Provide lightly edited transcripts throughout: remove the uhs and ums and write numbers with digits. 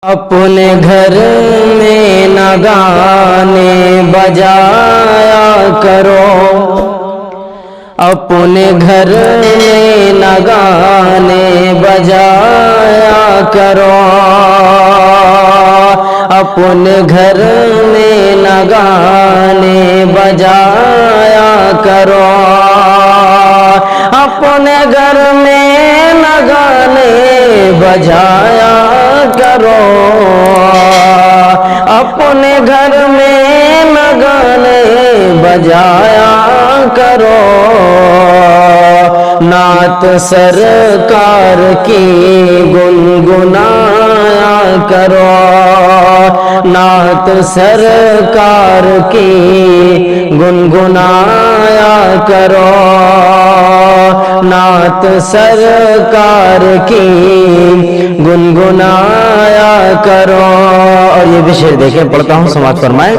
اپنے گھر میں نہ گانے بجایا کرو، اپنے گھر میں نہ گانے بجایا کرو، اپنے گھر میں نہ گانے بجایا کرو، اپنے گھر میں نہ گانے بجایا کرو، اپنے گھر میں نہ گانے بجایا کرو، نعت سرکار کی گنگنایا کرو، نعت سرکار کی گنگنایا کرو، نعت سرکار کی گنگنایا کرو۔ اور یہ بھی شعر دیکھیں، پڑھتا ہوں، سماعت فرمائیں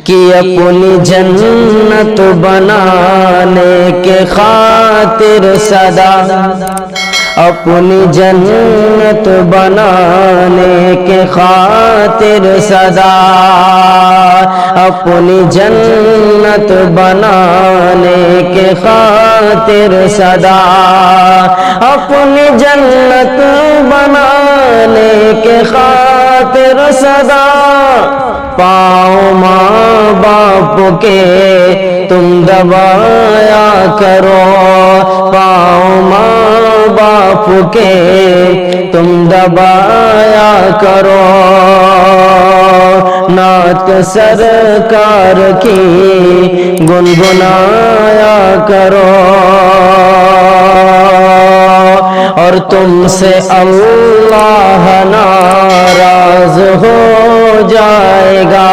کہ اپنی جنت بنانے کے خاطر صدا، اپنی جنت بنانے کے خاطر صدا، اپنی جنت بنانے کے خاطر صدا، اپنی جنت بنانے کے خاطر صدا، پاؤں ماں باپ کے تم دبایا کرو، پاؤں ماں باپ کے تم دبایا کرو، نعت سرکار کی گنگنایا کرو، اور تم سے اللہ ناراض ہو جائے گا،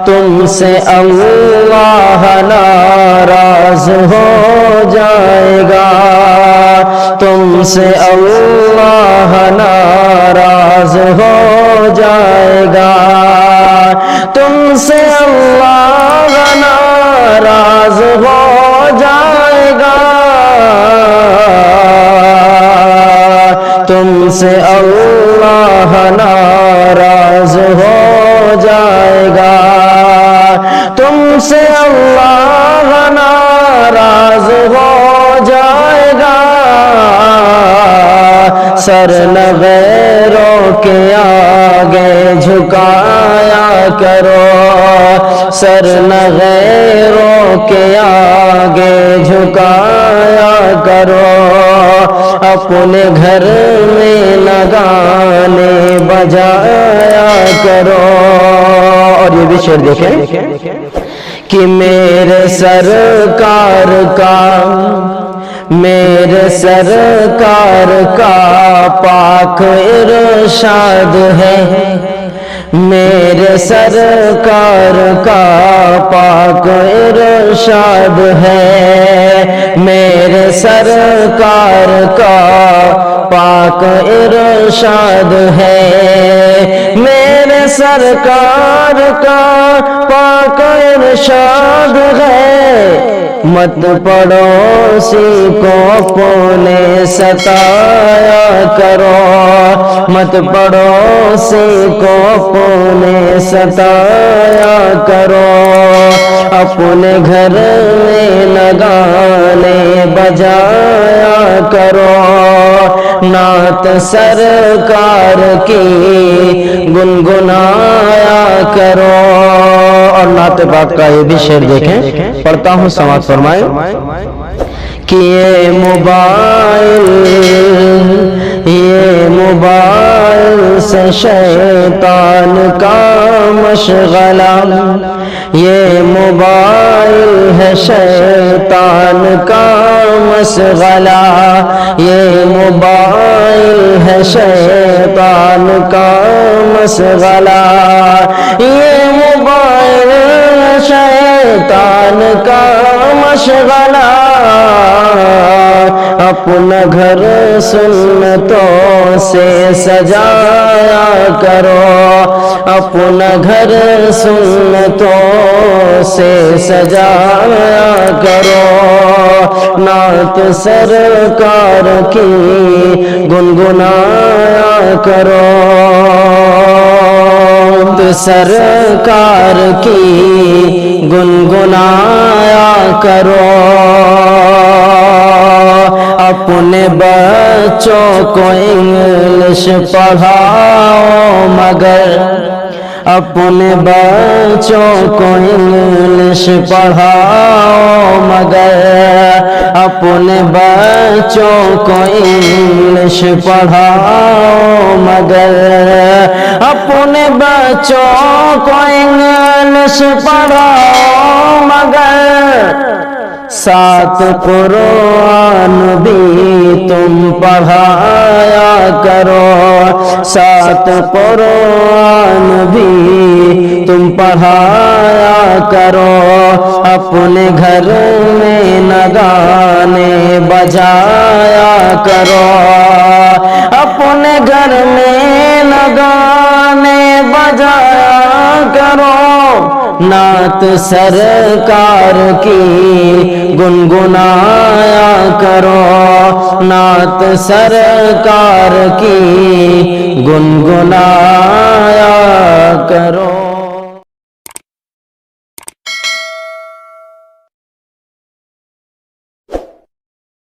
تم سے اللہ ناراض ہو جائے گا، تم سے اللہ ناراض ہو جائے گا، تم سے اللہ ناراض ہو جائے گا، تم سے اللہ ناراض ہو جائے گا، تم سے اللہ ناراض ہو جائے گا، سر نہ غیروں کے آگے جھکایا کرو، سر نہ غیروں کے آگے جھکایا کرو، اپنے گھر میں نہ گانے بجایا کرو۔ اور یہ بھی شعر دیکھیں کہ میرے سرکار کا، میرے سرکار کا پاک ارشاد ہے، میرے سرکار کا پاک ارشاد ہے، میرے سرکار کا پاک ارشاد ہے، میرے سرکار کا پاک ارشاد ہے، مت پڑوسی کو اپنے ستایا کرو، مت پڑوسی کو اپنے ستایا کرو، اپنے گھر میں نہ گانے بجایا کرو، نعت سرکار کی گنگنایا کرو۔ اور نعت پاک کا یہ بھی شعر دیکھیں، پڑھتا ہوں، سماعت فرمائیں کہ یہ موبائل سے شیطان کا مشغلہ، یہ موبائل ہے شیطان کا مشغلہ، یہ موبائل ہے شیطان کا مشغلہ، یہ موبائل شیطان کا مشغلہ، اپنا گھر سنتوں سے سجایا کرو، اپنا گھر سنتوں سے سجایا کرو، نعت سرکار کی گنگنایا کرو، سرکار کی گنگنایا کرو، اپنے بچوں کو انگلش پڑھاؤ مگر، اپنے بچوں کو انگلش پڑھاؤ مگر، اپنے بچوں کو انگلش پڑھاؤ مگر، اپنے بچوں کو انگلش پڑھاؤ مگر، ساتھ قرآن بھی تم پڑھایا کرو، ساتھ قرآن بھی تم پڑھایا کرو، اپنے گھر میں نہ گانے بجایا کرو، اپنے گھر میں نہ گانے بجایا کرو، نعت سرکار کی گنگنایا کرو، نعت سرکار کی گنگنایا کرو۔